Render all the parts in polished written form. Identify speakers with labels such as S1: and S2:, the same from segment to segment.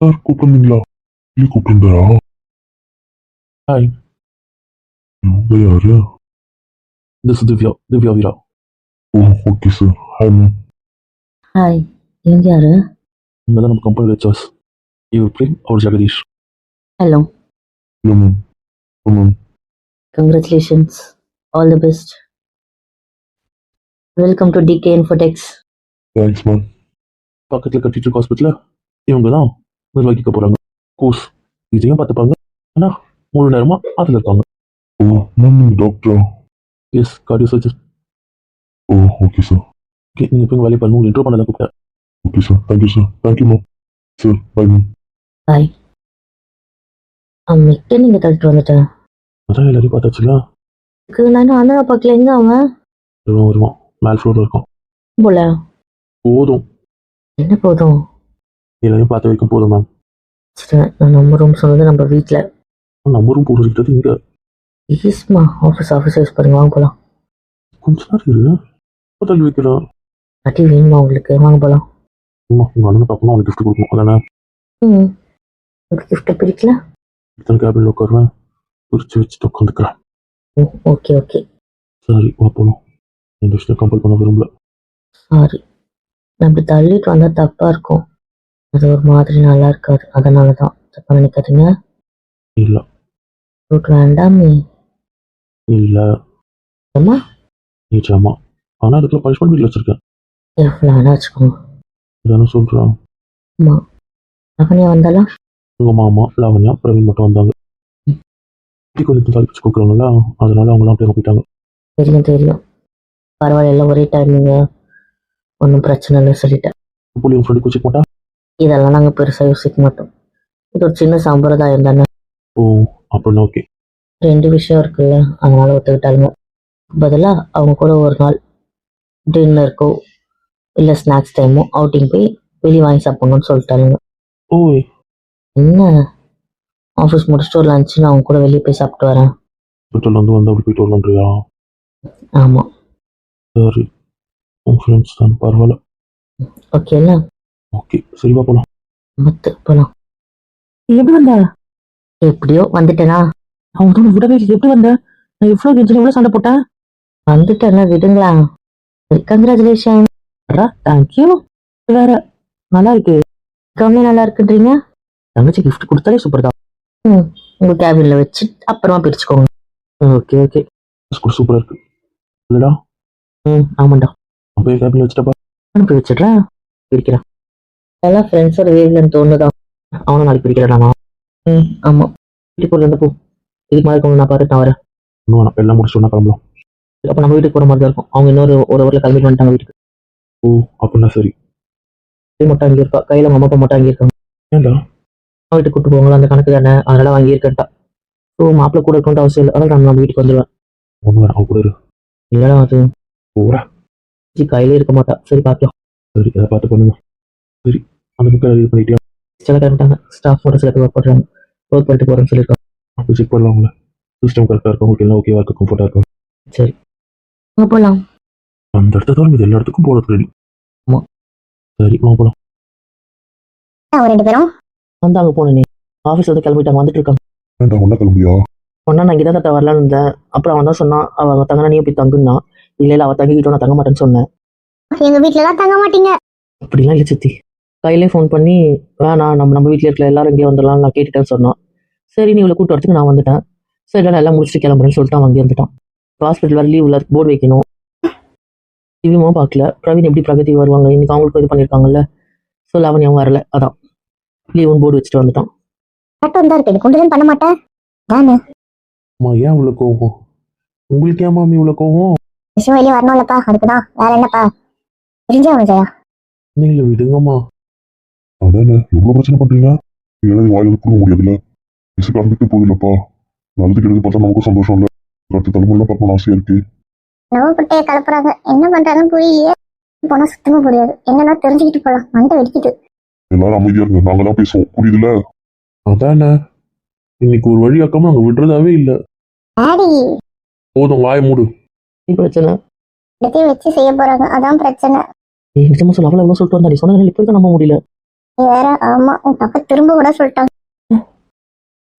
S1: Sir கூப்பிட்டுருந்தீங்களா? இல்லை கூப்பிட்டுருந்தாரா?
S2: Hi,
S1: இவங்க யாரு?
S2: This Divya Veera.
S1: Oh, okay sir. Hi ma'am.
S3: Hi, இவங்க யாரு?
S2: இவங்க தான் நம்ம கம்பெனி ஹெச்ஆர்ஸ். இவர் பிரேம், அவர் ஜெகதீஷ்.
S3: ஹலோ,
S1: இல்லை ma'am. Ma'am,
S3: congratulations, all the best. Welcome to DK Infotechs.
S1: Thanks ma'am.
S2: பக்கத்தில் கட்டிட்டு இருக்க ஹாஸ்பிட்டலில் இவங்க தான் நிர்வகிக்க போகிறாங்க. கோர்ஸ் இதையும் பார்த்துப்பாங்க. ஆனால் முழு நேரமாக அதில் இருக்காங்க.
S1: ஓ மேம், நீங்கள் டாக்டரா?
S2: Yes, cardio surgeon.
S1: Oh, okay sir.
S2: Okay, நீங்கள் போய் வேலையை பண்ணணும். இன்ட்ரோ பண்ண கூப்பிட்டேன்.
S1: Okay sir. Thank you sir. Thank you ma'am. Sir bye ma'am.
S3: Bye. அம்மிட்ட நீங்கள் தள்ளிட்டு வந்துட்டேன்.
S2: அதான் எல்லாரையும் பார்த்தாச்சுல.
S3: நான் அண்ணா பார்க்கல. எங்க அவன்?
S2: வருவான் மேல் ஃப்ளோரில் இருக்கும்.
S3: போல
S2: போதும்,
S3: என்ன போதும்?
S2: எல்லாரையும் பார்த்து வைக்கும் போதும் மேம்.
S3: சரி, நான் நம்ம ரூம் சொன்னது நம்ம வீட்டில்.
S2: நம்பரும் போடுறது இங்கே.
S3: ஈஸ்மா ஆஃபீஸ் யூஸ் பண்ணுங்க. வாங்க போகலாம்.
S2: கொஞ்ச நேரம் இரு, எப்போ தள்ளி வைக்கிறேன்.
S3: அடி வேணுமா உங்களுக்கு? வாங்க போகலாம்.
S2: அம்மா, உங்கள் அண்ணனை பார்க்கணும், அவனுக்கு கிஃப்ட் கொடுக்கணும். அதானே
S3: உங்களுக்கு கிஃப்ட்டை பிடிக்கல?
S2: இத்தனை கேபினில் உட்காருவேன், பிரித்து வச்சுட்டு உட்காந்துக்கிறேன்.
S3: ஓ, ஓகே ஓகே.
S2: சரி, வா போகணும். இந்த விஷயம் கம்பல் பண்ண விரும்பல.
S3: சாரி, நான் இப்படி தள்ளிட்டு வந்தால் தப்பாக இருக்கும். அது ஒரு மாதிரி நல்லா இருக்காது. அதனால தான் தப்பாக நினைக்காதீங்க.
S2: இல்லை
S3: ரூட் வேண்டாமே.
S2: இல்லை
S3: அம்மா
S2: நிச்சயமா. ஆனால் அதுக்குள்ள பனிஷ்மெண்ட் வீட்டில் வச்சுருக்கேன்.
S3: எவ்வளோ வேணா வச்சுக்கோங்க.
S2: இதானே சொல்கிறேன்.
S3: அம்மா லவனியா வந்தாலாம்?
S2: உங்கள் மாமா லாவண்யா பிரவீன் மட்டும் வந்தாங்க. கொஞ்சம் தள்ளி வச்சு கொடுக்குறாங்களா, அதனால அவங்களாம் அப்படியே போயிட்டாங்க.
S3: தெரியும் தெரியும், பரவாயில்ல, எல்லாம் ஒரே டைமிங்க, ஒன்றும் பிரச்சனை இல்லை சொல்லிட்டேன்.
S2: புள்ளி உன் ஃப்ரெண்டு குச்சிக்க மாட்டா?
S3: இதெல்லாம் நாங்கள் பெருசாக யோசிக்க மாட்டோம். இது ஒரு சின்ன சம்பிரதாயம் தானே.
S2: ஓ, அப்படின்னா ஓகே.
S3: 2 விஷயம் இருக்குல்ல, அதனால ஒத்துக்கிட்டாலுங்க. பதிலாக அவங்க கூட ஒரு நாள் டின்னருக்கோ இல்லை ஸ்நாக்ஸ் டைமோ அவுட்டிங் போய் வெளியே வாங்கி சாப்பிடணும்னு சொல்லிட்டாலுங்க.
S2: ஓய்,
S3: என்ன, ஆஃபீஸ் முடிச்சுட்டு ஒரு லஞ்சு நான் அவங்க கூட வெளியே போய் சாப்பிட்டு வரேன்.
S2: ஹாஸ்பிட்டல் வந்து அப்படி போயிட்டு வரலான்றியா?
S3: ஆமாம்.
S2: சரி, உன் ஃப்ரெண்ட்ஸ் தான், பரவாயில்ல.
S3: ஓகே இல்லை?
S2: ஓகே, சரிவா போகலாம்.
S3: மத்து போகலாம்.
S4: எப்படி வந்த?
S3: எப்படியோ வந்துட்டேனா?
S4: அவங்க தோணு விடவே இல்லை. எப்படி வந்த? நான் எவ்வளவு கெஞ்சல, எவ்வளவு சண்டை போட்டேன்.
S3: வந்துட்டேன்னா விடுங்களா. கங்க்ராச்சுலேஷன்.
S4: தேங்க்யூ. வேற நல்லா இருக்கு.
S3: கம்மி நல்லா இருக்குன்றீங்க.
S4: தங்கச்சி கிஃப்ட் கொடுத்தாலே சூப்பர் தான்.
S3: உங்கள் கேபினில் வச்சு அப்புறமா பிரிச்சுக்கோங்க.
S4: Okay okay.
S2: ஸ்கூல் சூப்பராக இருக்கு இல்லைடா?
S4: ஆமாண்டா.
S2: அப்படியே கேபினில் வச்சுட்டப்பா.
S4: அனுப்பி வச்சிடுறேன், பிரிக்கிறேன்.
S3: எல்லாம் ஃப்ரெண்ட்ஸோட வேவ்லன்னு தோணுதான்.
S4: அவனும் நாளைக்கு பிரிக்கிறேன். நானா?
S3: ஆமாம்.
S4: வீட்டுக்கு போய் போ. இதுக்கு மாதிரி இருக்கணும். நான் பாரு, நான் வரேன்.
S2: இன்னும் வேணாம், எல்லாம் முடிச்சோன்னா கிளம்பலாம்.
S4: அப்போ நம்ம வீட்டுக்கு போகிற மாதிரி தான் இருக்கும். அவங்க இன்னொரு ஒரு ஊரில் கிளம்பிட்டு வந்துட்டாங்க வீட்டுக்கு.
S2: ஓ, அப்படின்னா சரி.
S4: மட்டும் அங்கே இருக்கா, கையில் அவங்க அம்மா அப்பா மட்டும் அங்கே இருக்காங்க.
S2: ஏன்டா?
S4: வீட்டுக்கு கூட்டு போவாங்களா, அந்த கணக்கு தானே, அதனால வாங்கியிருக்கேன்ட்டா. ஸோ மாப்பிள்ளை கூட இருக்கணும்னு அவசியம் இல்லை. அதனால நான் நம்ம வீட்டுக்கு வந்துடுவேன்.
S2: ஒன்று வேணாம், அவன் கூட இரு.
S4: இல்லைடா, அது
S2: போடா.
S4: கையிலே இருக்க மாட்டா. சரி பார்க்கலாம்.
S2: சரி, அதை பார்த்து பண்ணுங்க. சரி, அந்த புக்கை இது பண்ணிட்டியா?
S4: சில கிளம்பிட்டாங்க. ஸ்டாஃப் மட்டும் சில பேர் ஒர்க் பண்ணுறாங்க. ஒர்க் பண்ணிட்டு போகிறேன்னு சொல்லியிருக்காங்க.
S2: அப்போ செக் பண்ணலாம் உங்களை. சிஸ்டம் கரெக்டாக இருக்கும், உங்களுக்கு எல்லாம் ஓகேவா இருக்கும், கம்ஃபர்ட்டாக இருக்கும்.
S4: சரி,
S3: அங்கே போகலாம்.
S2: அந்த இடத்த தவிர இது எல்லா இடத்துக்கும் போகிறது ரெடி.
S4: ஆமாம்.
S2: சரி, வா போகலாம்.
S3: அவங்க 2 பேரும்
S4: வந்து அங்கே போனேன். ஆஃபீஸ் வந்து கிளம்பிட்டாங்க, வந்துட்டு இருக்காங்க.
S1: வேண்டாம், ஒன்றா கிளம்பியா?
S4: ஒன்னா நான் இங்கே தான் வரலான்னு இருந்தேன். அப்புறம் அவன் தான் சொன்னான், அவங்க தங்கினா நீ போய் தங்குன்னா. இல்லை இல்லை, அவள் தங்கிக்கிட்டோம், நான் தங்க மாட்டேன்னு சொன்னேன்.
S3: எங்க வீட்டுலலாம் தங்க மாட்டீங்க.
S4: அப்படிலாம் இல்லை சித்தி. கையிலே ஃபோன் பண்ணி வேணாம், நம்ம வீட்டில் இருக்கிற எல்லாரும் இங்கே வந்துடலாம் நான் கேட்டுட்டேன்னு சொன்னான். சரி, நீ இவ்வளோ கூட்டு வரதுக்கு நான் வந்துட்டேன். சரி, எல்லாம் முடிச்சுட்டு கிளம்புறேன்னு சொல்லிட்டு அவன் அங்கே வந்துட்டான். ஹாஸ்பிட்டல் வர லீவ் போர்டு வைக்கணும். டிவியும் பார்க்கல. பிரவீன் எப்படி பிரகதி வருவாங்க, இன்னைக்கு அவங்களுக்கு இது பண்ணியிருக்காங்கல்ல. ஸோ அவன் அவன் வரல, அதான் லீவுன்னு போர்டு வச்சுட்டு வந்துட்டான்.
S3: மட்டும் தான் இருக்கு, கொண்டு பண்ண மாட்டேன் தானே.
S2: அம்மா, ஏன் இவ்வளோ கோவம்? உங்களுக்கு ஏன் மாமி இவ்வளோ கோவம்?
S3: விஷயம் வெளியே வரணும்லப்பா, அதுக்குதான். வேற என்னப்பா? தெரிஞ்சே அவனு ஜெயா.
S2: நீங்கள் விடுங்கம்மா.
S1: அதானே எவ்வளோ பிரச்சனை பண்ணுறீங்க? எழுதி வாயில் கொடுக்க முடியாதுல்ல. விசு கலந்துட்டு போதில்லப்பா. நல்லது கெடுது பார்த்தா நமக்கும் சந்தோஷம் இல்லை. அடுத்த தலைமுறைலாம் பார்க்கணும்னு ஆசையாக இருக்கு.
S3: நவப்பட்டைய கலப்புறாங்க, என்ன பண்றாங்கன்னு புரியலையே. போனா சுத்தமா புரியாது. என்னன்னா தெரிஞ்சுக்கிட்டு போலாம். மண்டை வெடிக்குது.
S1: எல்லாரும் அமைதியா இருங்க, நாங்க தான் பேசுவோம், புரியுதுல்ல?
S2: அதானே, இன்னைக்கு ஒரு வழியாக்காம நாங்கள் விடுறதாவே இல்லை.
S3: ஆடி
S2: போதும், வாய மூடு.
S4: நீ பிரச்சனை
S3: இடத்தையும் வச்சு செய்ய போறாங்க, அதான் பிரச்சனை.
S4: நிஜமா சொல்ல, அவ்வளோ எவ்வளோ சொல்லிட்டு வந்தா. நீ சொன்னதுனால இப்போ நம்ப முடியல.
S5: வேற ஆமா உன் பக்கம் திரும்ப கூட சொல்லிட்டாங்க.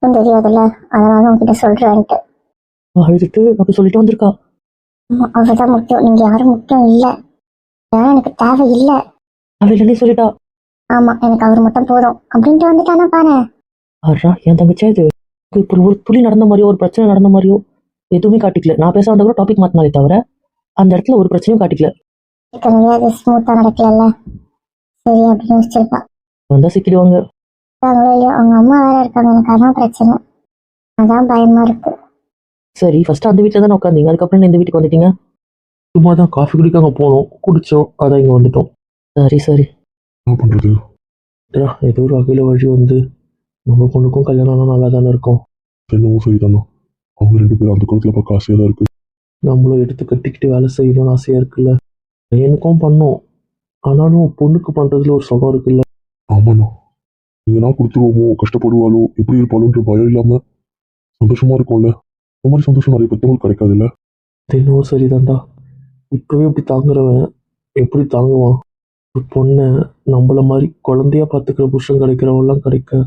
S5: தெரியாதுல்ல, அதனால உன்கிட்ட சொல்றேன்ட்டு.
S4: அழுதுட்டு அப்படி சொல்லிட்டு வந்திருக்கா.
S5: ஆமா, அவதான் முக்கியம், நீங்க யாரும் முக்கியம் இல்ல. ஏன்னா எனக்கு தேவை இல்ல.
S4: அவ இல்லைன்னே சொல்லிட்டா.
S5: ஆமா, எனக்கு அவர் மட்டும் போதும் அப்படின்ட்டு வந்துட்டானா பாரு.
S4: ஆறா என் தங்கச்சியா இது. இப்போ ஒரு துளி நடந்த மாதிரியோ ஒரு பிரச்சனை நடந்த மாதிரியோ எதுவுமே காட்டிக்கல. நான் பேச வந்த கூட டாபிக் மாத்தினாலே தவிர அந்த இடத்துல ஒரு பிரச்சனையும் காட்டிக்கல.
S5: அது ஸ்மூத்தா நடக்கல. சரி அப்படின்னு யோசிச்சிருப்பா.
S4: வந்தா சிக்கிடுவாங்க.
S5: இருக்காங்களோ இல்லையோ, அவங்க அம்மா வேற இருக்காங்க, எனக்கு அதான் பிரச்சனை. அதான் பயமா இருக்கு.
S4: சரி ஃபர்ஸ்ட் அந்த வீட்டில் தானே உட்காந்தீங்க, அதுக்கப்புறம் இந்த வீட்டுக்கு வந்துட்டீங்க.
S2: சும்மா தான் காஃபி குடிக்க அங்கே போனோம், குடித்தோம், அதான் இங்கே வந்துட்டோம்.
S4: சரி சரி.
S1: என்ன பண்றது?
S2: ஏதோ ஒரு வகையில் வழி வந்து நம்ம பொண்ணுக்கும் கல்யாணம் ஆனால் நல்லா தானே இருக்கும்.
S1: என்னவோ சரிதானோ. அவங்க 2 பேரும் அந்த குளத்துல பார்க்க ஆசையா தான் இருக்கு.
S2: நம்மளும் எடுத்து கட்டிக்கிட்டு வேலை செய்யணும்னு ஆசையாக இருக்குல்ல. எனக்கும் பண்ணோம், ஆனாலும் பொண்ணுக்கு பண்ணுறதுல ஒரு சுகம் இருக்குல்ல.
S1: ஆமாண்ணா, இதனா கொடுத்துருவோமோ, கஷ்டப்படுவாளோ, எப்படி இருப்பாளோன்ற பயம் இல்லாம சந்தோஷமா இருக்கும்ல. இந்த மாதிரி சந்தோஷம் நிறைய பெற்றவங்களுக்கு கிடைக்காதுல்ல.
S2: அது இன்னும் சரிதான்டா. இப்போவே இப்படி தாங்குறவன் எப்படி தாங்குவான்? ஒரு பொண்ணை நம்மள மாதிரி குழந்தையா பார்த்துக்கிற புருஷன் கிடைக்கிறவெல்லாம் கிடைக்க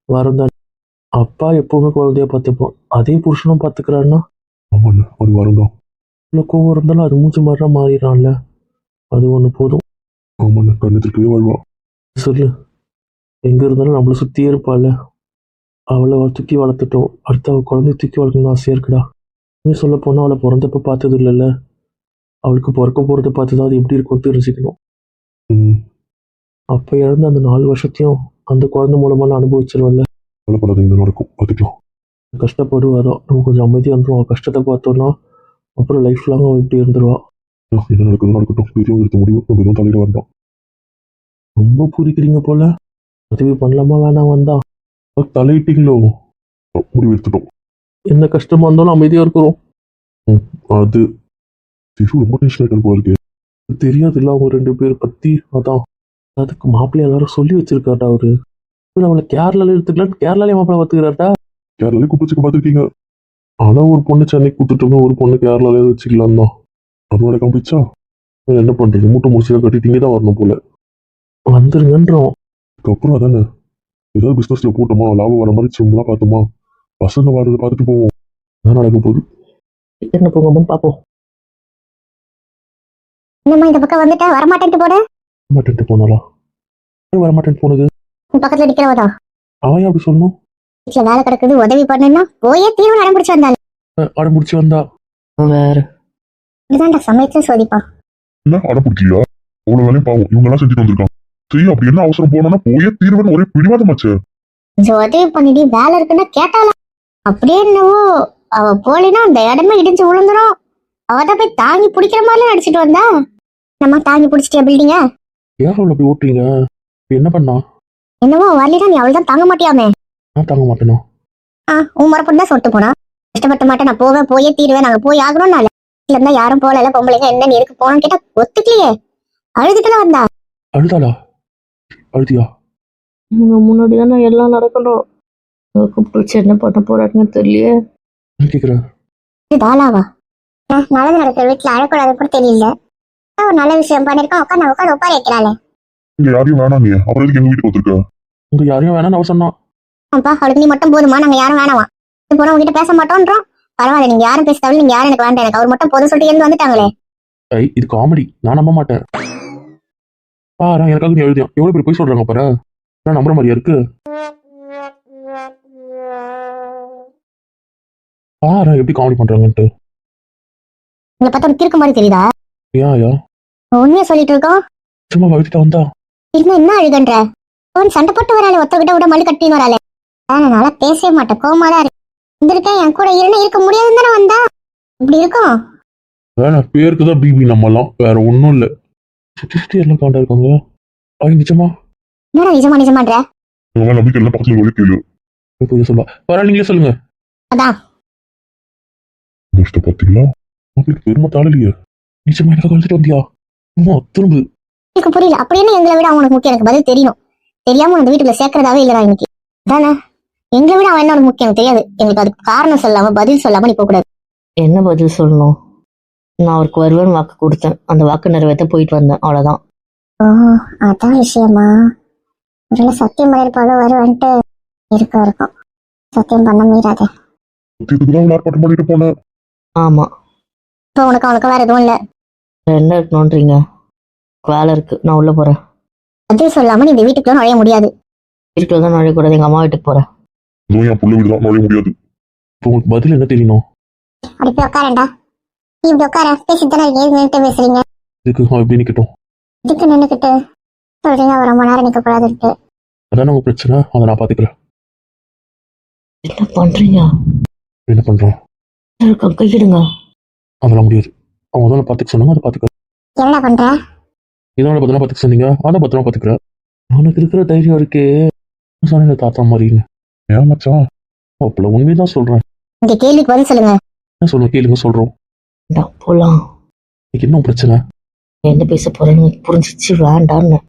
S2: வரம் தான். அப்பா எப்பவுமே குழந்தையா பார்த்துப்போம், அதே புருஷனும் பார்த்துக்கிறான்னா
S1: ஆமாண்ணா, அது வரம் தான்.
S2: இவ்வளோ கோவம் இருந்தாலும் அது மூச்சு மாறினா மாறிடுறான்ல, அது ஒன்று போதும்.
S1: ஆமாண்ணா, கண்ணத்திற்கவே வாழ்வா.
S2: சொல்லு, எங்கே இருந்தாலும் நம்மளை சுற்றியே இருப்பாள். அவளை தூக்கி வளர்த்துட்டோம், அடுத்து அவள் குழந்தைய தூக்கி வளர்க்கணும்னு ஆசையாக இருக்குடா. இன்னும் சொல்ல போனால் அவளை பிறந்தப்ப பார்த்தது இல்லைல்ல, அவளுக்கு பிறக்க போகிறத பார்த்து தான் அது எப்படி இருக்கும் தெரிஞ்சுக்கணும்.
S1: ம்,
S2: அப்போ இழந்த அந்த 4 வருஷத்தையும் அந்த குழந்தை மூலமாக நான் அனுபவிச்சிருவேன்ல.
S1: கவலைப்படாதீங்க, நடக்கும், பார்த்துக்கலாம்.
S2: கஷ்டப்படுவாரோ, நம்ம கொஞ்சம் அமைதியாக இருந்துருவோம். அவள் கஷ்டத்தை பார்த்தோன்னா அப்புறம் லைஃப் லாங் அவள் இப்படி இருந்துருவா.
S1: என்ன நடக்குது நடக்கட்டும், பெரியவங்க எடுத்த முடியும், நம்ம எதுவும் தலையிட வேண்டாம்.
S2: ரொம்ப பூரிக்கிறீங்க போல. உதவி பண்ணலாமா வேணாம் வந்தா
S1: தலையிட்டீங்களோ? முடிவு எடுத்துட்டோம்.
S2: எந்த கஷ்டமா இருந்தாலும் அமைதியாக இருக்கிறோம்.
S1: அது சிசு ரொம்ப டென்ஷன் ஆகிட்டு போல இருக்கு.
S2: தெரியாதுல்ல அவங்க 2 பேர் பற்றி. அதான் அதுக்கு மாப்பிள்ளை எல்லாரும் சொல்லி வச்சிருக்காட்டா அவரு. அவளை கேரளால எடுத்துக்கலான்னு கேரளாலே மாப்பிள்ளை பார்த்துக்கிறாட்டா.
S1: கேரளாலே கூப்பிட்டு பார்த்துருக்கீங்க.
S2: ஆனால் ஒரு பொண்ணு சென்னைக்கு கொடுத்துட்டோம்னா ஒரு பொண்ணு கேரளாலே வச்சுக்கலாம் தான்.
S1: அது வரை காமிச்சா
S2: என்ன பண்ணுறது, மூட்டை முடிச்சு கட்டிட்டு இங்கே தான் வரணும் போல. வந்துருங்கன்றோம்.
S1: அதுக்கப்புறம் அதானே ஏதாவது பிஸ்னஸ்ல போட்டோமா, லாபம் வர மாதிரி சும்மா பார்த்தோமா, பசங்க வர்றதை பார்த்துட்டு போவோம். அதான் நடக்க போகுது.
S4: என்ன போங்கன்னு பார்ப்போம்.
S5: என்னம்மா இந்த பக்கம் வந்துட்டா வரமாட்டேன்ட்டு போட?
S2: வரமாட்டேன்ட்டு போனாலா? வரமாட்டேன்ட்டு போனது
S5: உன் பக்கத்துல நிக்கிறவதான்.
S2: அவன் ஏன் அப்படி சொல்லணும்?
S5: வீட்டுல வேலை கிடக்குது, உதவி பண்ணுன்னா போயே தீவிரம் அடம் பிடிச்சு வந்தாள்.
S2: அடம் முடிச்சு வந்தா
S4: வேற
S5: இதுதான்டா சமயத்துல சோதிப்பா.
S1: என்ன அடம் பிடிக்கலையா? அவ்வளவு வேலையும் பாவம் இவங்க எல்லாம் செஞ்சுட்டு வந்திருக்காங்க. சரி, அப்படி என்ன அவசரம் போனோம்னா போயே தீர்வுன்னு ஒரே பிடிவாதமாச்சு.
S5: கொஞ்சம் உதவி பண்ணிட்டு வேலை இருக்குன்னா கேட்டாலாம். அப்படியே என்னவோ அவ போலினா அந்த இடமே இடிஞ்சு விழுந்துரும். அவதான் போய் தாங்கி பிடிக்கிற மாதிரிலாம் நடிச்சிட்டு வந்தா. நம்ம தாங்கி பிடிச்சிட்டியா பில்டிங்க?
S2: ஏன் அவளை அப்படி ஓட்டுறீங்க? என்ன பண்ணா?
S5: என்னவோ வரலாம், நீ அவள் தான் தாங்க மாட்டியாமே.
S2: நான் தாங்க மாட்டேனோ?
S5: உன் மரப்பொண்ணு தான் சொல்லிட்டு போனா. கஷ்டப்பட்ட மாட்டேன், நான் போவேன், போயே தீருவேன், நாங்க போய் ஆகணும்னால இல்ல இருந்தா யாரும் போகல. பொம்பளைங்க என்ன நீ எதுக்கு போனோம்னு கேட்டா ஒத்துக்கலையே, அழுதுட்டுல வந்தா.
S2: அழுதாளா? அழுதியா?
S3: இவங்க முன்னாடி தானே எல்லாம் நடக்கணும். கூப்பிட்டு வச்சு என்ன பண்ண போறாங்கன்னு தெரியலையே.
S2: கேக்குறேன்.
S5: இது தாளாவா? நல்லது நடக்கிற வீட்டுல அழக்கூடாது கூட தெரியல. ஒரு நல்ல விஷயம் பண்ணிருக்கோம், உட்காந்து உட்காந்து உட்கார வைக்கிறாளே.
S1: இங்க யாரையும் வேணாம், நீ அப்புறம் எதுக்கு எங்க வீட்டுக்கு வந்திருக்க?
S2: உங்க யாரையும் வேணாம்னு அவ சொன்னான்.
S5: அப்பா அவளுக்கு நீ மட்டும் போதுமா, நாங்க யாரும் வேணாமா. இது போனா உங்ககிட்ட பேச மாட்டோன்றோம். பரவாயில்ல, நீங்க யாரும் பேச தவிர நீங்க யாரும் எனக்கு வேண்டாம், எனக்கு அவர் மட்டும் போதும் சொல்லிட்டு இருந்து வந்துட்டாங்களே.
S2: இது காமெடி, நான் நம்ப மாட்டேன். பாரு எனக்காக நீ எழுதியா எவ்வளவு பேர் போய் சொல்றாங்க பாரு. நான் நம்புற மாதிரியா இருக்கு? பாரு எப்படி காமெடி பண்றாங்கன்ட்டு.
S5: நீங்க பார்த்தா ஒரு கிறுக்கு மாதிரி தெரியுதா?
S2: ஏன்
S5: உண்மையா சொல்லிட்டு இருக்கோம்.
S2: சும்மா வகுத்துட்டு வந்தா
S5: இருந்தா என்ன அழுகன்ற? சண்டை போட்டு வராளே, ஒத்தக்கிட்ட விட மல்லு கட்டின்னு வராளே. அதனால பேசவே மாட்டேன், கோவமா தான் இருக்கு. வந்திருக்கேன், என் கூட இருக்க முடியாதுன்னு தானே வந்தா. இப்படி இருக்கும்.
S2: வேணாம், பேருக்குதான் பிபி, நம்மலாம் வேற ஒன்றும் இல்லை. சுத்தி எல்லாம் காண்டா இருக்காங்க. நிஜமா
S5: என்னடா நிஜமா நிஜமான்ற?
S1: இவங்க நம்பிக்கை எல்லாம் பக்கத்துல ஒளி கேளு.
S2: போய் சொல்லுவா. பரவாயில்ல, நீங்களே சொல்லுங்க.
S5: அதான்
S1: கஷ்டம் பார்த்தீங்களா?
S2: உங்களுக்கு பெருமை தாழலையே. நிஜமா எனக்கு கழுத்துட்டு வந்தியா? அம்மா திரும்ப
S5: எனக்கு புரியல. அப்படி என்ன எங்களை விட அவனுக்கு முக்கியம்? எனக்கு பதில் தெரியணும். தெரியாம அந்த வீட்டுல சேர்க்கறதாவே இல்லடா இன்னைக்கு. அதானே எங்களை விட அவன் என்ன முக்கியம் எனக்கு தெரியாது. எங்களுக்கு அதுக்கு காரணம் சொல்லாம பதில் சொல்லாம நீ போக கூடாது.
S3: என்ன பதில் சொல்லணும்? நான் அவருக்கு வருவேன் வாக்கு கொடுத்தேன். அந்த வாக்கு நிறைவேற்ற போயிட்டு வந்தேன், அவ்வளவுதான்.
S5: ஓ, அதான் விஷயமா? ஒருவேளை சத்தியம் பண்ணிருப்பாலோ வருவன்ட்டு இருக்கும் சத்தியம் பண்ண மீறாது.
S1: சத்தியத்துக்கு தான் ஆர்ப்பாட்டம் பண்ணிட்டு போனேன்.
S3: ஆமாம்.
S5: இப்போ உனக்கு அவனுக்கு வேற எதுவும் இல்ல.
S3: என்ன இருக்கணுன்றீங்க? வேலை இருக்குது, நான் உள்ளே போகிறேன்.
S5: அது சொல்லாம நீ இந்த வீட்டுக்குள்ள நுழைய முடியாது.
S3: வீட்டுக்குள்ள தான் நுழையக்கூடாது, எங்கள் அம்மா வீட்டுக்கு போகிறேன்.
S1: இதுவும் என் புள்ள வீடு தான், நுழைய முடியாது.
S2: இப்போ உங்களுக்கு பதில் என்ன தெரியணும்?
S5: அப்படி போய் உட்காரண்டா. நீ இப்படி உட்கார பேசிட்டு தானே நின்றுட்டு பேசுறீங்க.
S2: இதுக்கு அவன் எப்படி நிற்கட்டும்?
S5: இதுக்கு நின்றுக்கிட்டு சொல்றீங்க அவன் ரொம்ப நேரம் நிக்க கூடாதுன்ட்டு.
S2: அதான உங்க பிரச்சனை, அதை நான் பார்த்துக்கிறேன்.
S3: என்ன பண்ணுறீங்க?
S2: என்ன பண்ணுறேன்?
S3: கையிடுங்க.
S2: அதெல்லாம் முடியாது. அவங்க தான் பார்த்துக்க சொன்னாங்க, அதை பார்த்துக்கிறேன்.
S5: என்ன பண்ற?
S2: இதோட பத்திரமா பார்த்துக்க சொன்னீங்க, அதை பத்திரமா பார்த்துக்கிறேன். அவனுக்கு இருக்கிற தைரியம் இருக்கே, சொன்ன தாத்தா மாதிரின்னு.
S1: ஏன் மச்சான்?
S2: அப்பல உண்மைதான் சொல்றேன்.
S5: இந்த கேள்விக்கு பதில் சொல்லுங்க.
S2: என்ன சொல்லுங்க, கேளுங்க சொல்றோம்.
S3: போகலாம்.
S2: இன்னைக்கு என்ன பிரச்சனை?
S3: என்ன பேச போறேன்னு புரிஞ்சிச்சு, வேண்டான்னு.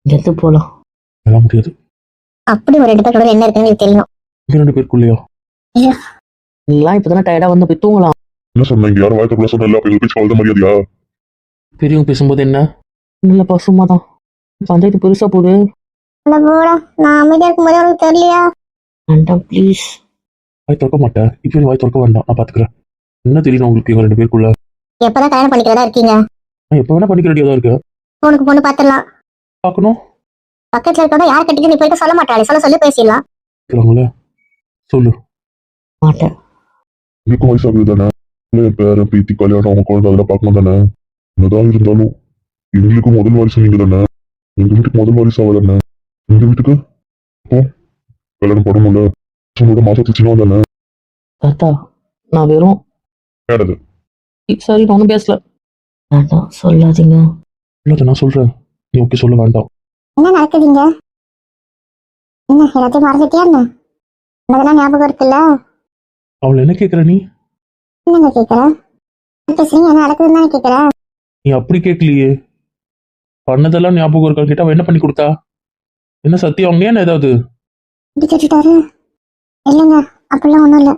S3: இங்கேருந்து போகலாம்.
S2: அதெல்லாம் முடியாது.
S5: அப்படி ஒரு 2 பேரோட என்ன இருக்குன்னு எனக்கு தெரியும்.
S2: இங்க 2 பேருக்குள்ளேயா?
S4: நீங்களாம் இப்பதானே டயர்டா வந்து போய் தூங்கலாம்.
S1: என்ன சொன்னீங்க? யாரும் வாய்க்கக்குள்ள சொன்ன இல்ல, பேச்சு வாழ்ந்த மரியாதையா?
S4: பெரியவங்க பேசும்போது என்ன இல்லப்பா, சும்மாதான். பஞ்சாயத்து பெருசா போகுது.
S5: போடா, நான் அமைதியா இருக்கும்போது உனக்கு தெரியலையா?
S3: வேண்டாம் ப்ளீஸ்.
S2: வாய் திறக்க மாட்டேன். இப்போ வாய் திறக்க வேண்டாம், நான் பாத்துக்கிறேன். என்ன தெரியும் உங்களுக்கு எங்க 2 பேருக்குள்ள?
S5: எப்பதான் கல்யாணம் பண்ணிக்கிறதா இருக்கீங்க?
S2: நான் எப்ப வேணா பண்ணிக்க ரெடியா தான் இருக்கேன்.
S5: உனக்கு பொண்ணு பாத்துடலாம்.
S2: பாக்கணும்
S5: பக்கத்துல இருக்கவங்க யார் கட்டிட்டு நீ போயிட்டு சொல்ல மாட்டாளே, சொல்லி பேசிடலாம்.
S2: இருக்கிறாங்களே, சொல்லு.
S3: மாட்டேன்.
S1: உங்களுக்கும் வயசாகுது தானே? என் பேர பேத்தி கல்யாணம் அவங்க குழந்தை அதெல்லாம் பார்க்கணும் தானே? என்னதான் இருந்தாலும் எங்களுக்கு முதல் வாரிசு நீங்க தானே. எங்க வீட்டுக்கு முதல் வாரிசு அவ தானே. எங்க வீட்டுக்கு கல்யாணம் பண்ணணும்ல. உங்களோட மாசத்து சின்ன தானே.
S4: தாத்தா, நான் வெறும்
S1: கேட்டது
S4: சரி, நான் ஒன்றும் பேசல.
S3: வேண்டாம் சொல்லாதீங்க.
S2: இல்ல நான் சொல்றேன், நீ ஓகே சொல்ல வேண்டாம்.
S5: என்ன நடக்குதுங்க? என்ன எல்லாத்தையும் மறந்துட்டியா என்ன? அதெல்லாம் ஞாபகம் இருக்குல்ல?
S2: அவளை என்ன கேக்குற நீ?
S5: என்னங்க கேக்குற? பேசுறீங்க, என்ன நடக்குதுன்னு தானே கேக்குற?
S2: நீ அப்படி கேட்கலையே. பண்ணதெல்லாம் ஞாபகம் இருக்கா கேட்டா அவ என்ன பண்ணி கொடுத்தா? என்ன சத்தியம் வாங்கினியா என்ன ஏதாவது?
S5: இப்படி கேட்டுட்டாரு. இல்லைங்க, அப்படிலாம் ஒண்ணும் இல்ல.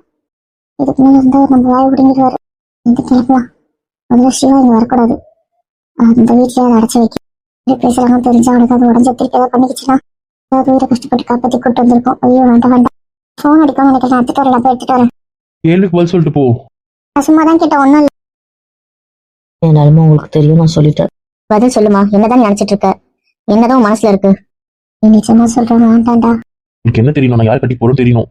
S5: இதுக்கு மேல இருந்தா நம்ம வாய் பிடிங்கிடுவாரு. இந்த கிளப்பலாம். முதல்ல சிவா இங்க வரக்கூடாது. அந்த வீட்டுல அதை அடைச்சு வைக்க. இப்படி பேசுறாங்கன்னு தெரிஞ்சா அவனுக்கு அது உடஞ்ச திருப்பி ஏதாவது பண்ணிக்கிச்சுன்னா ஏதாவது உயிரை கஷ்டப்பட்டு காப்பாத்தி கூட்டு வந்திருக்கோம். ஐயோ வேண்டாம் வேண்டாம். போன் அடிக்காம நினைக்கிறேன். எடுத்துட்டு வரல, போய் எடுத்துட்டு வரேன்.
S2: கேள்விக்கு பதில் சொல்லிட்டு போ.
S5: நான் சும்மா தான் கேட்டேன், ஒன்றும் இல்லை.
S3: என் நிலைமை உங்களுக்கு தெரியும், நான் சொல்லிட்டேன்.
S5: பதில் சொல்லுமா. என்னதான் நினைச்சிட்டு இருக்க? என்னதான் உன் மனசுல இருக்கு? நீ நிச்சயமா சொல்றேன், வேண்டாண்டா.
S2: எனக்கு என்ன தெரியணும்? நான் யார் கட்டி போறோம் தெரியணும்.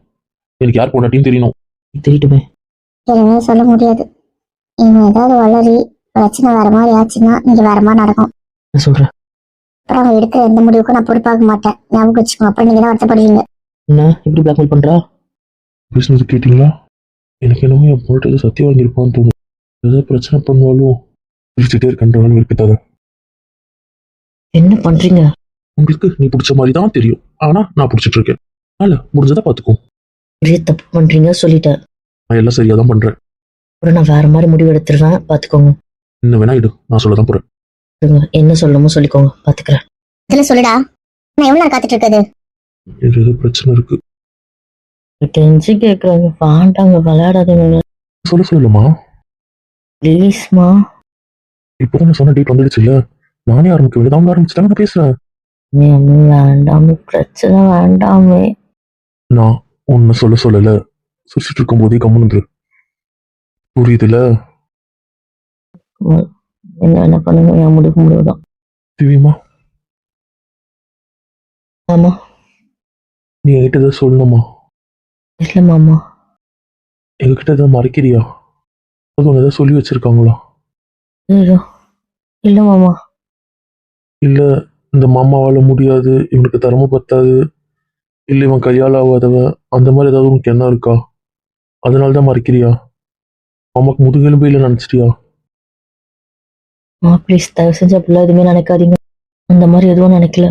S2: எனக்கு யார் போடாட்டியும் தெரியணும்.
S4: தெரியட்டுமே.
S5: எதுவுமே சொல்ல முடியாது. இவன் ஏதாவது வளரி பிரச்சனை வேற மாதிரி ஆச்சுன்னா இங்க வேற மாதிரி நடக்கும்.
S4: நான் சொல்றேன்.
S5: அப்புறம் அவன் எடுக்கிற எந்த முடிவுக்கும் நான் பொறுப்பாக மாட்டேன். ஞாபகம் வச்சுக்கோங்க. அப்புறம் நீங்க தான் வருத்தப்படுவீங்க.
S4: என்ன இப்படி பிளாக்மெயில் பண்றா?
S2: பேசுனது கேட்டீங்களா? எனக்கு என்னமோ என் பொருட்டு சத்தியம் வாங்கியிருப்பான்னு தோணும். ஏதாவது பிரச்சனை பண்ணுவாலும் பிடிச்சிட்டே இருக்கன்றவங்க இருக்கிட்டாத.
S3: என்ன பண்றீங்க?
S2: உங்களுக்கு நீ பிடிச்ச மாதிரி தான் தெரியும். ஆனா நான் பிடிச்சிட்டு இருக்கேன். அதனால முடிஞ்சதா பாத்துக்கோ.
S3: பெரிய தப்பு பண்றீங்க, சொல்லிட்டேன்.
S2: நான் எல்லாம் சரியா தான் பண்றேன்.
S3: அப்புறம் நான் வேற மாதிரி முடிவு எடுத்துருவேன், பாத்துக்கோங்க.
S2: என்ன வேணா இடு, நான் சொல்லதான் போறேன்.
S3: என்ன சொல்லணுமோ சொல்லிக்கோங்க, பாத்துக்கிறேன்.
S5: இதுல சொல்லுடா. நான் எவ்வளவு நேரம் காத்துட்டு இருக்குது?
S2: ஏதோ பிரச்சனை இருக்கு.
S3: தெரிஞ்சு கேக்குறாங்க, வேண்டாங்க, விளையாடாதீங்க
S2: சொல்லுமா.
S3: ப்ளீஸ்மா.
S2: இப்போதான் நான் சொன்ன டேட் வந்துடுச்சு இல்ல. நானே ஆரம்பிக்க வேண்டியது, அவங்க ஆரம்பிச்சுட்டாங்க, நான் பேசுறேன்.
S3: வேண்டாமே, பிரச்சனை வேண்டாமே.
S2: நான் ஒன்னு சொல்லல. சுரிச்சிட்டு இருக்கும் போதே கம்முன்னு புரியுதுல?
S3: என்ன பண்ணுங்க, என் முடிவுதான்.
S2: திவ்யமா,
S3: ஆமா.
S2: நீ என்கிட்ட ஏதாவது சொல்லணுமா?
S3: இல்ல மாமா.
S2: எங்ககிட்ட ஏதாவது மறைக்கிறியா? அது ஒன்று ஏதாவது சொல்லி வச்சிருக்காங்களா?
S3: இல்ல மாமா.
S2: இல்ல இந்த மாமாவால முடியாது, இவனுக்கு திறமை பத்தாது, இல்ல இவன் கையால் ஆகாதவன், அந்த மாதிரி ஏதாவது உனக்கு என்ன இருக்கா? அதனாலதான் மறைக்கிறியா? மாமாக்கு முதுகெலும்பு இல்லை நினைச்சிட்டியா?
S3: ப்ளீஸ் தயவு செஞ்சு அப்படிலாம் எதுவுமே நினைக்காதீங்க. அந்த மாதிரி எதுவும் நினைக்கல.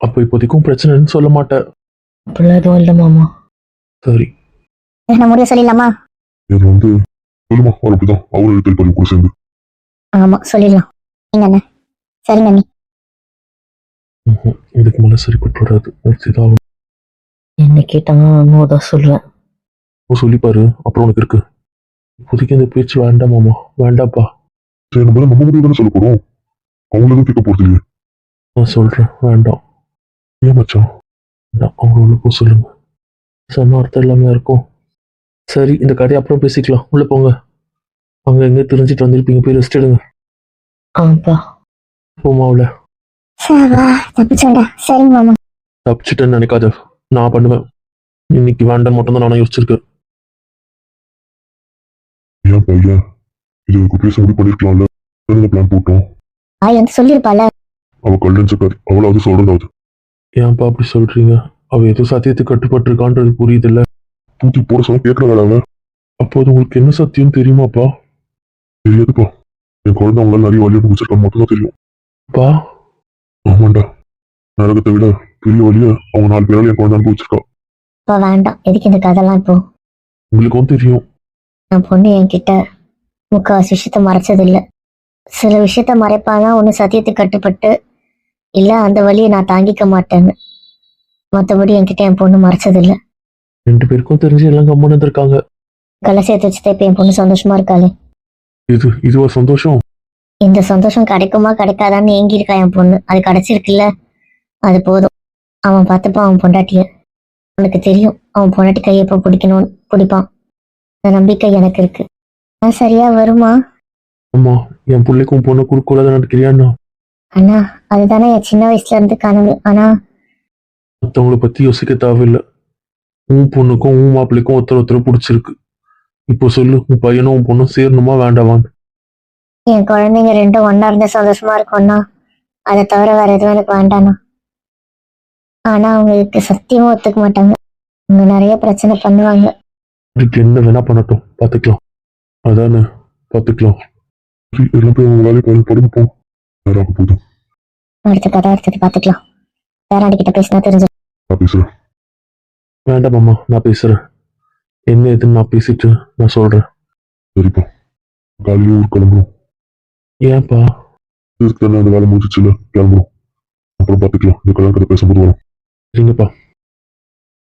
S2: அப்ப இப்போதைக்கும் பிரச்சனைன்னு சொல்ல மாட்டேன்.
S3: அப்படிலாம் எதுவும் இல்லை மாமா.
S2: சரி,
S5: நான் முடிவு சொல்லிடலாமா?
S1: இது சொல்லுமா, அவர் அப்படிதான் அவர் எழுத்து பதிவு கூட சேர்ந்து.
S5: ஆமா, சொல்லிடலாம். நீங்க என்ன? சரிங்க நீ.
S2: இதுக்கு மேல சரிப்பட்டு வராது. இதாகும்.
S3: என்ன கேட்டாங்க தான் சொல்லுவேன்.
S2: சொல்லிப்பாரு, அப்புறம் உனக்கு இருக்கு. இப்போதைக்கு இந்த பேச்சு வேண்டாம் மாமா, வேண்டாப்பா.
S1: சரி, நம்ம நம்ம முடிவு தானே சொல்ல போறோம். அவங்க எதுவும் கேட்க போறது இல்லையே.
S2: நான் சொல்றேன், வேண்டாம். ஏன் மச்சான் அவங்க உள்ள போக சொல்லுங்க. சொன்ன அர்த்தம் இல்லாம இருக்கும். சரி இந்த கதையை அப்புறம் பேசிக்கலாம். உள்ள போங்க. அங்க எங்க தெரிஞ்சுட்டு வந்திருப்பீங்க, போய் ரெஸ்ட் எடுங்க.
S3: ஆப்பா.
S2: போமாவுல
S5: சாவா தப்பிச்சோண்டா. சரிங்க மாமா.
S2: தப்பிச்சிட்டேன்னு நினைக்காத, நான் பண்ணுவேன். இன்னைக்கு வேண்டாம் மட்டும் தான் நானும் யோசிச்சிருக்கேன்.
S1: ஏன் பையன் இதுக்கு பேச முடிவு பண்ணிருக்கலாம்ல. பிளான் போட்டோம்.
S5: ஆய் வந்து சொல்லியிருப்பால.
S1: அவ கல்யாணக்காரி, அவளாவது சொல்றதாவது.
S2: ஏன்ப்பா அப்படி சொல்றீங்க? அவ ஏதோ சத்தியத்துக்கு கட்டுப்பட்டு இருக்கான்றது புரியுது இல்ல.
S1: தூக்கி போட சொன்னா கேட்கறாள் அவன்.
S2: அப்போது உங்களுக்கு என்ன சத்தியம் தெரியுமாப்பா?
S1: தெரியாதுப்பா. என் குழந்தை அவங்களால நிறைய வழியை முடிச்சிருக்கான்னு மட்டும் தான் தெரியும்.
S2: பா
S1: ஆமாண்டா, நரகத்தை விட பெரிய வழியை அவங்க 4 பேரால என் குழந்தை அனுபவிச்சிருக்கா.
S5: இப்போ வேண்டாம், எதுக்கு இந்த கதைலாம் இப்போ?
S2: உங்களுக்கும் தெரியும்.
S5: என் பொண்ணு என்கிட்ட முக்கால்வாசி விஷயத்த மறைச்சதில்லை. சில விஷயத்த மறைப்பாங்க, ஒன்று சத்தியத்துக்கு கட்டுப்பட்டு, இல்லை அந்த வழியை நான் தாங்கிக்க மாட்டேன்னு. மற்றபடி என்கிட்ட என் பொண்ணு மறைச்சதில்லை.
S2: 2 பேருக்கும் தெரிஞ்சு எல்லாம் கம்மன்னு இருந்திருக்காங்க.
S5: கலை சேர்த்து வச்சுட்டு இப்போ என் பொண்ணு சந்தோஷமா இருக்காளே.
S2: இதுவா சந்தோஷம்?
S5: இந்த சந்தோஷம் கிடைக்குமா கிடைக்காதான்னு ஏங்கியிருக்கா என் பொண்ணு. அது கிடைச்சிருக்குல்ல, அது போதும். அவன் பார்த்துப்பான் அவன் பொண்டாட்டிய. அவனுக்கு தெரியும் அவன் பொண்டாட்டி கையை எப்போ பிடிக்கணும்னு பிடிப்பான். அந்த நம்பிக்கை எனக்கு இருக்கு. நான் சரியா வருமா?
S2: ஆமா, என் பிள்ளைக்கும் பொண்ணு குறுக்கோல தான் நினைக்கிறியாண்ணா?
S5: அண்ணா அதுதானே என் சின்ன வயசுல இருந்து கனவு. ஆனா
S2: மற்றவங்கள பத்தி யோசிக்க தேவையில்லை. உன் பொண்ணுக்கும் உன் மாப்பிள்ளைக்கும் ஒருத்தர் பிடிச்சிருக்கு. இப்போ சொல்லு, உன் பையனும் உன் பொண்ணும் சேரணுமா வேண்டாமான்னு?
S5: என் குழந்தைங்க ரெண்டும் ஒன்னா இருந்தா சந்தோஷமா இருக்கும்னா, அதை தவிர வேற எதுவும் எனக்கு வேண்டாண்ணா. ஆனா அவங்களுக்கு சத்தியமா ஒத்துக்க மாட்டாங்க. அவங்க நிறைய பிரச்சனை பண்ணுவாங்க.
S2: அதுக்கு என்ன வேணா பண்ணட்டும், பார்த்துக்கலாம். அதானே, பார்த்துக்கலாம்.
S1: சரி, எல்லாம் போய் அவங்க வேலையை படுங்க போ. நேராக போதும்.
S5: அடுத்த கதை அடுத்தது பார்த்துக்கலாம். பேராண்டி கிட்ட பேசினா தெரிஞ்சு.
S1: நான் பேசுறேன்.
S2: வேண்டாம் மாமா, நான் பேசுறேன். என்ன ஏதுன்னு நான் பேசிட்டு நான் சொல்றேன்.
S1: சரிப்பா, காலையில ஊர் கிளம்புறோம்.
S2: ஏன்ப்பா?
S1: இதுக்கு தானே அந்த வேலை முடிச்சிச்சுல, கிளம்புறோம். அப்புறம் பார்த்துக்கலாம். இந்த கல்யாணத்தை பேசும்போது வரும்.
S2: சரிங்கப்பா.